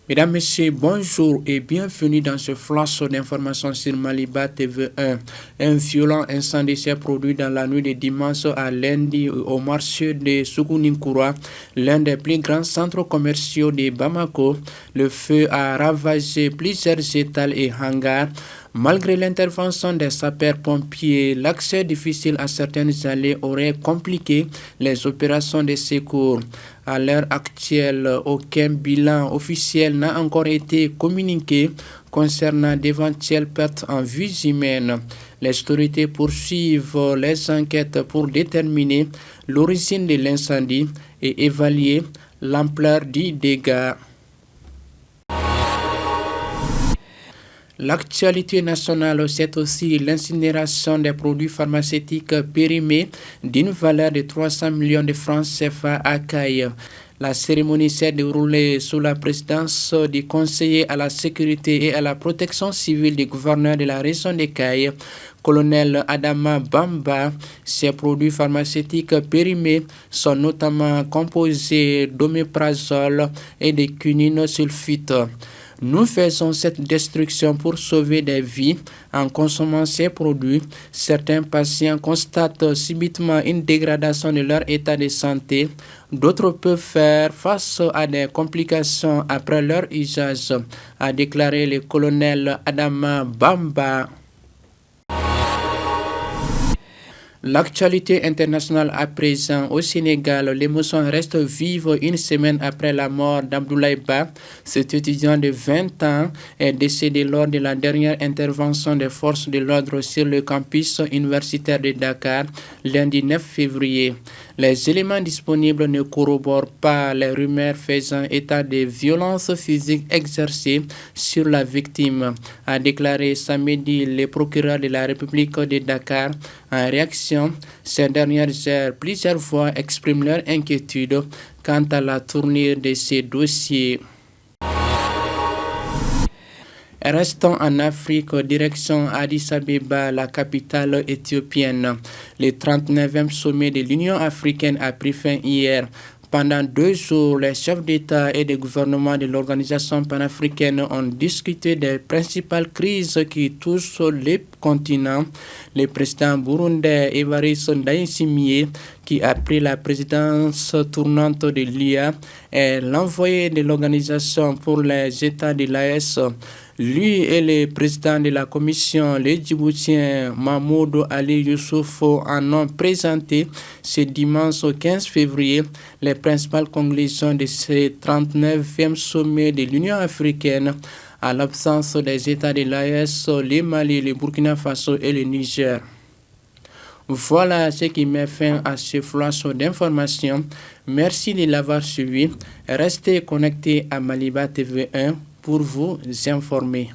Mesdames, Messieurs, bonjour et bienvenue dans ce flash d'informations sur Maliba TV1. Un violent incendie s'est produit dans la nuit de dimanche à lundi au marché de Soukouninkoura, l'un des plus grands centres commerciaux de Bamako. Le feu a ravagé plusieurs étals et hangars. Malgré l'intervention des sapeurs-pompiers, l'accès difficile à certaines allées aurait compliqué les opérations de secours. À l'heure actuelle, aucun bilan officiel n'a encore été communiqué concernant d'éventuelles pertes en vies humaines. Les autorités poursuivent les enquêtes pour déterminer l'origine de l'incendie et évaluer l'ampleur du dégât. L'actualité nationale, c'est aussi l'incinération des produits pharmaceutiques périmés d'une valeur de 300 millions de francs CFA à Caille. La cérémonie s'est déroulée sous la présidence du conseiller à la sécurité et à la protection civile du gouverneur de la région de Caille, colonel Adama Bamba. Ces produits pharmaceutiques périmés sont notamment composés d'oméprazole et de quinine sulfite. Nous faisons cette destruction pour sauver des vies en consommant ces produits. Certains patients constatent subitement une dégradation de leur état de santé. D'autres peuvent faire face à des complications après leur usage, a déclaré le colonel Adama Bamba. L'actualité internationale à présent au Sénégal, l'émotion reste vive une semaine après la mort d'Abdoulaye Ba. Cet étudiant de 20 ans est décédé lors de la dernière intervention des forces de l'ordre sur le campus universitaire de Dakar, lundi 9 février. Les éléments disponibles ne corroborent pas les rumeurs faisant état de violences physiques exercées sur la victime, a déclaré samedi le procureur de la République de Dakar. En réaction, ces dernières heures, plusieurs voix expriment leur inquiétude quant à la tournure de ces dossiers. Restons en Afrique, direction Addis Abeba, la capitale éthiopienne. Le 39e sommet de l'Union africaine a pris fin hier. Pendant 2 jours, les chefs d'État et de gouvernement de l'organisation panafricaine ont discuté des principales crises qui touchent le continent. Le président burundais Evariste Ndayishimiye, qui a pris la présidence tournante de l'UA, est l'envoyé de l'organisation pour les États de l'AES. Lui et le président de la commission, le Djiboutien Mahmoud Ali Youssouf, en ont présenté ce dimanche 15 février les principales conclusions de ce 39e sommet de l'Union africaine à l'absence des États de l'AES, le Mali, le Burkina Faso et le Niger. Voilà ce qui met fin à ce flash d'informations. Merci de l'avoir suivi. Restez connectés à Maliba TV1 pour vous informer.